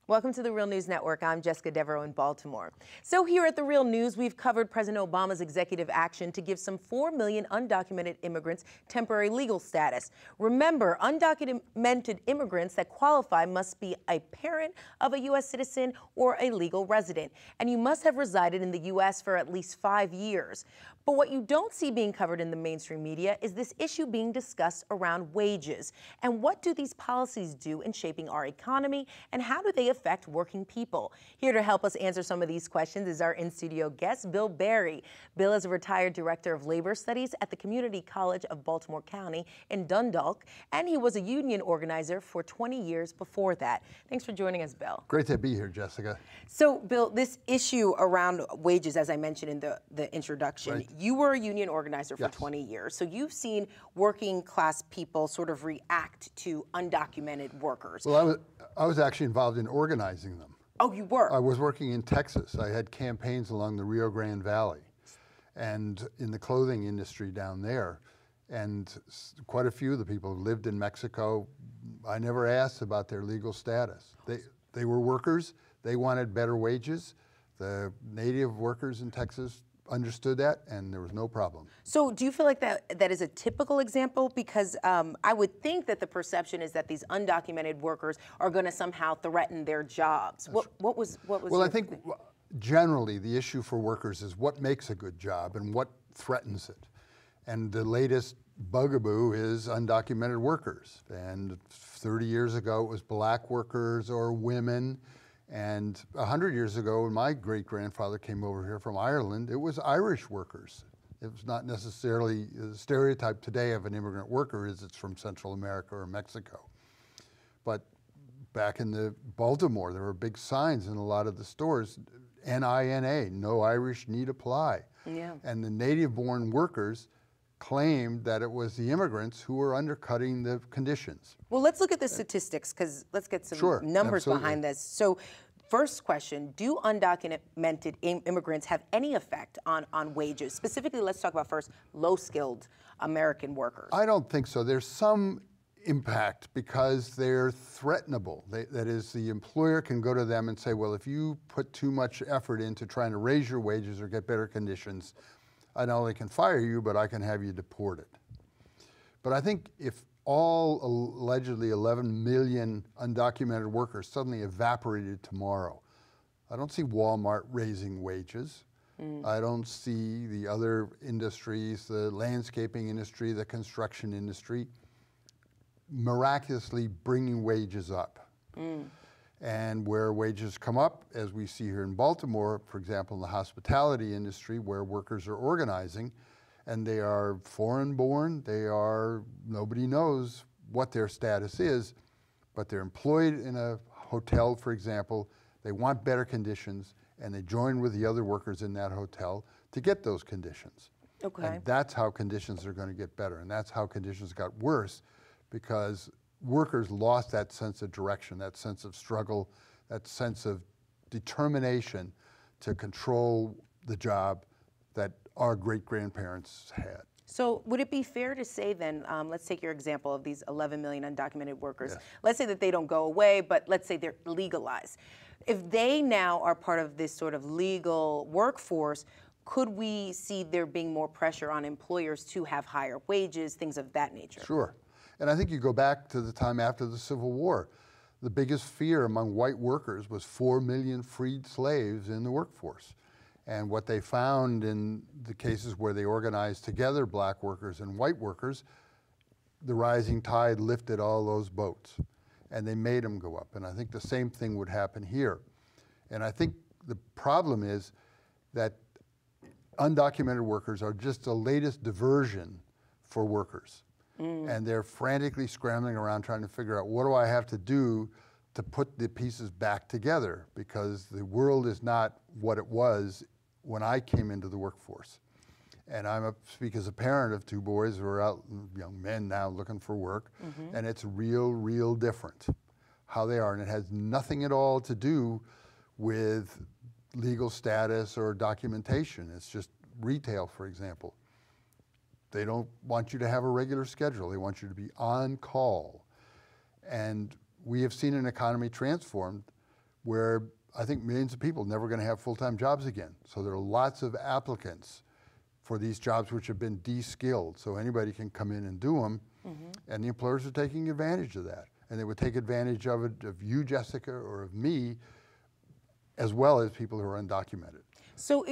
Welcome to the Real News Network. I'm Jessica Devereaux in Baltimore. So here at the Real News, we've covered President Obama's executive action to give some 4 million undocumented immigrants temporary legal status. Remember, undocumented immigrants that qualify must be a parent of a U.S. citizen or a legal resident, and you must have resided in the U.S. for at least 5 years. But what you don't see being covered in the mainstream media is this issue being discussed around wages. And what do these policies do in shaping our economy, and how do they affect working people? Here to help us answer some of these questions is our in-studio guest, Bill Berry. Bill is a retired director of labor studies at the Community College of Baltimore County in Dundalk, and he was a union organizer for 20 years before that. Thanks for joining us, Bill. Great to be here, Jessica. So, Bill, this issue around wages, as I mentioned in the introduction, right. You were a union organizer for Yes. 20 years, so you've seen working class people sort of react to undocumented workers. Well, I was actually involved in organizing them. Oh, you were? I was working in Texas. I had campaigns along the Rio Grande Valley and in the clothing industry down there. And quite a few of the people who lived in Mexico, I never asked about their legal status. They were workers. They wanted better wages. The native workers in Texas understood that, and there was no problem. So do you feel like that is a typical example? Because I would think that the perception is that these undocumented workers are going to somehow threaten their jobs. What was Well, I think generally the issue for workers is what makes a good job and what threatens it. And the latest bugaboo is undocumented workers. And 30 years ago it was black workers or women. And 100 years ago, when my great-grandfather came over here from Ireland, it was Irish workers. It was not necessarily the stereotype today of an immigrant worker is it's from Central America or Mexico. But back in Baltimore, there were big signs in a lot of the stores, NINA, no Irish need apply. Yeah. And the native-born workers claimed that it was the immigrants who were undercutting the conditions. Well, let's look at the statistics, because let's get some numbers absolutely. behind this. So first question, do undocumented immigrants have any effect on wages? Specifically, let's talk about first low-skilled American workers. I don't think so. There's some impact because they're threatenable. That is, the employer can go to them and say, well, if you put too much effort into trying to raise your wages or get better conditions, I not only can fire you, but I can have you deported. But I think if all allegedly 11 million undocumented workers suddenly evaporated tomorrow, I don't see Walmart raising wages. I don't see the other industries, the landscaping industry, the construction industry, miraculously bringing wages up. And where wages come up, as we see here in Baltimore, for example, in the hospitality industry, where workers are organizing, and they are foreign-born, nobody knows what their status is, but they're employed in a hotel, for example, they want better conditions, and they join with the other workers in that hotel to get those conditions. Okay. And that's how conditions are going to get better, and that's how conditions got worse, because workers lost that sense of direction, that sense of struggle, that sense of determination to control the job that our great-grandparents had. So would it be fair to say then, let's take your example of these 11 million undocumented workers. Yes. Let's say that they don't go away, but let's say they're legalized. If they now are part of this sort of legal workforce, could we see there being more pressure on employers to have higher wages, things of that nature? Sure. And I think you go back to the time after the Civil War. The biggest fear among white workers was 4 million freed slaves in the workforce. And what they found in the cases where they organized together black workers and white workers, the rising tide lifted all those boats and they made them go up. And I think the same thing would happen here. And I think the problem is that undocumented workers are just the latest diversion for workers. And they're frantically scrambling around trying to figure out, what do I have to do to put the pieces back together? Because the world is not what it was when I came into the workforce. And I speak as a parent of 2 boys who are out, young men now looking for work, and it's real different how they are. And it has nothing at all to do with legal status or documentation. It's just retail, for example. They don't want you to have a regular schedule. They want you to be on call. And we have seen an economy transformed where I think millions of people are never going to have full-time jobs again. So there are lots of applicants for these jobs which have been de-skilled. So anybody can come in and do them, and the employers are taking advantage of that. And they would take advantage of it, of you, Jessica, or of me, as well as people who are undocumented. So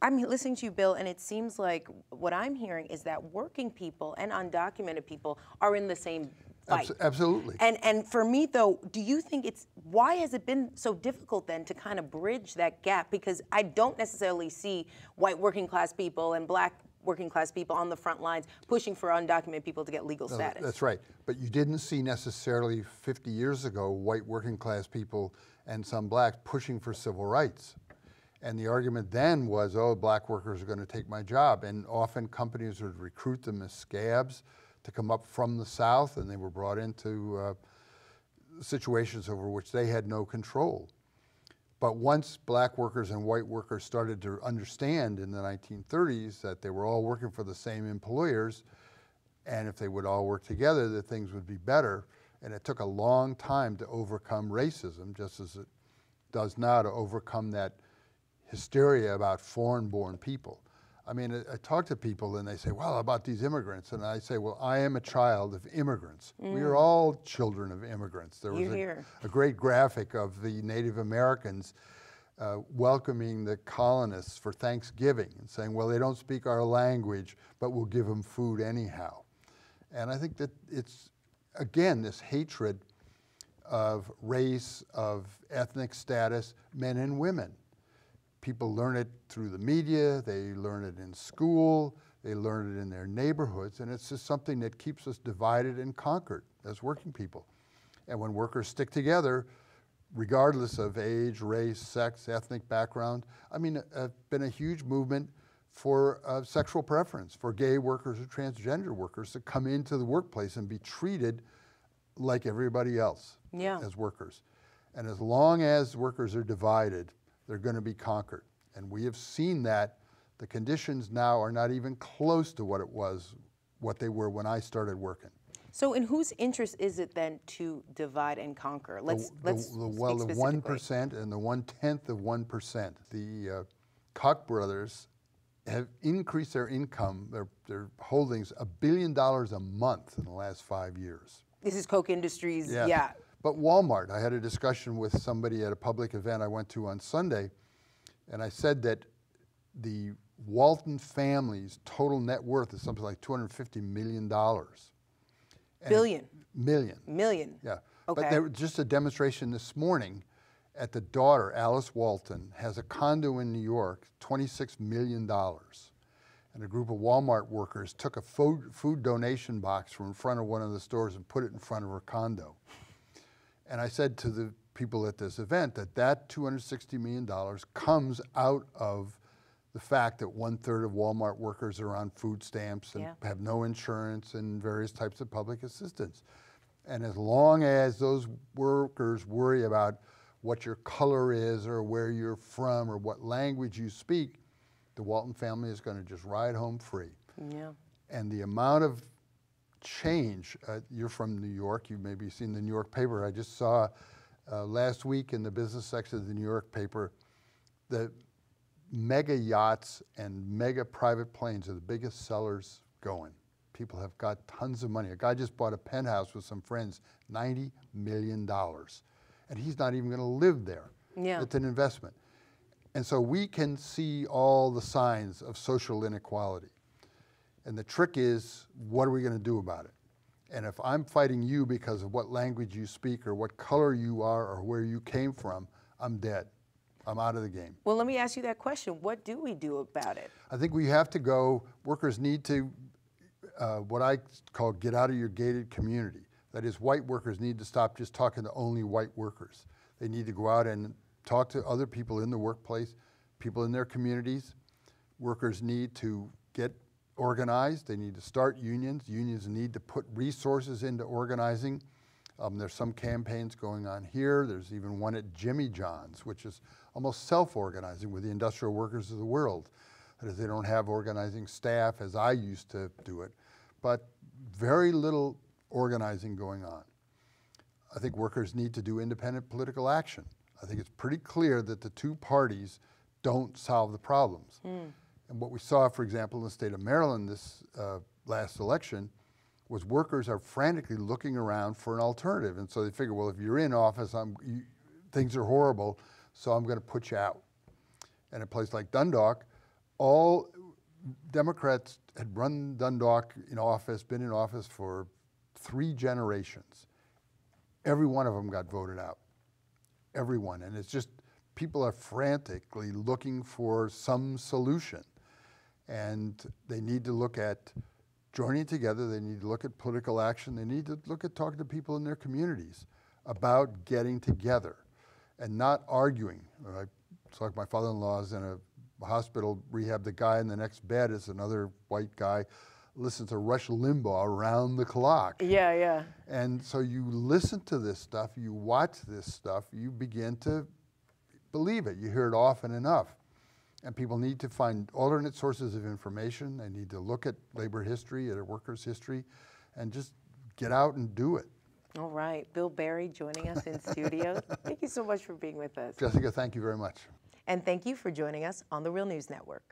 I'm listening to you, Bill, and it seems like what I'm hearing is that working people and undocumented people are in the same fight. Absolutely. And for me, though, do you think why has it been so difficult then to kind of bridge that gap? Because I don't necessarily see white working class people and black working class people on the front lines pushing for undocumented people to get legal status. That's right. But you didn't see necessarily 50 years ago white working class people and some blacks pushing for civil rights. And the argument then was, oh, black workers are going to take my job. And often companies would recruit them as scabs to come up from the South, and they were brought into situations over which they had no control. But once black workers and white workers started to understand in the 1930s that they were all working for the same employers, and if they would all work together, that things would be better. And it took a long time to overcome racism, just as it does now to overcome that hysteria about foreign-born people. I mean, I talk to people and they say, well, about these immigrants. And I say, well, I am a child of immigrants. We are all children of immigrants. There was a great graphic of the Native Americans welcoming the colonists for Thanksgiving and saying, well, they don't speak our language, but we'll give them food anyhow. And I think that it's, again, this hatred of race, of ethnic status, men and women. People learn it through the media, they learn it in school, they learn it in their neighborhoods, and it's just something that keeps us divided and conquered as working people. And when workers stick together, regardless of age, race, sex, ethnic background, I mean, been a huge movement for sexual preference, for gay workers or transgender workers to come into the workplace and be treated like everybody else as workers. And as long as workers are divided, they're going to be conquered. And we have seen that the conditions now are not even close to what they were when I started working. So in whose interest is it then to divide and conquer? Let's speak the 1% and the 1/10 of 1%. The Koch brothers have increased their income, their holdings, $1 billion a month in the last 5 years. This is Koch Industries, But Walmart, I had a discussion with somebody at a public event I went to on Sunday, and I said that the Walton family's total net worth is something like $250 million. Billion. Million. Million. Yeah. Okay. But there was just a demonstration this morning at the daughter, Alice Walton, has a condo in New York, $26 million. And a group of Walmart workers took a food donation box from in front of one of the stores and put it in front of her condo. And I said to the people at this event that $260 million comes out of the fact that 1/3 of Walmart workers are on food stamps and have no insurance and various types of public assistance. And as long as those workers worry about what your color is or where you're from or what language you speak, the Walton family is going to just ride home free. Yeah. And the amount of change, you're from New York, you've maybe seen the New York paper. I just saw last week in the business section of the New York paper, the mega yachts and mega private planes are the biggest sellers going. People have got tons of money. A guy just bought a penthouse with some friends, $90 million. And he's not even going to live there. Yeah. It's an investment. And so we can see all the signs of social inequality. And the trick is, what are we going to do about it? And if I'm fighting you because of what language you speak or what color you are or where you came from, I'm dead. I'm out of the game. Well, let me ask you that question. What do we do about it? I think we have to go, workers need to, what I call get out of your gated community. That is, white workers need to stop just talking to only white workers. They need to go out and talk to other people in the workplace, people in their communities. Workers need to get organized. They need to start unions. Unions need to put resources into organizing. There's some campaigns going on here. There's even one at Jimmy John's, which is almost self-organizing with the industrial workers of the world. That is, they don't have organizing staff as I used to do it, but very little organizing going on. I think workers need to do independent political action. I think it's pretty clear that the two parties don't solve the problems. And what we saw, for example, in the state of Maryland this last election was workers are frantically looking around for an alternative. And so they figure, well, if you're in office, things are horrible, so I'm going to put you out. And a place like Dundalk, all Democrats had run Dundalk in office, been in office for 3 generations. Every one of them got voted out. Everyone. And it's just, people are frantically looking for some solution. And they need to look at joining together, they need to look at political action, they need to look at talking to people in their communities about getting together and not arguing. It's like my father-in-law's in a hospital rehab, the guy in the next bed is another white guy, listens to Rush Limbaugh around the clock. Yeah, yeah. And so you listen to this stuff, you watch this stuff, you begin to believe it. You hear it often enough. And people need to find alternate sources of information. They need to look at labor history, at workers' history, and just get out and do it. All right. Bill Berry joining us in studio. Thank you so much for being with us. Jessica, thank you very much. And thank you for joining us on the Real News Network.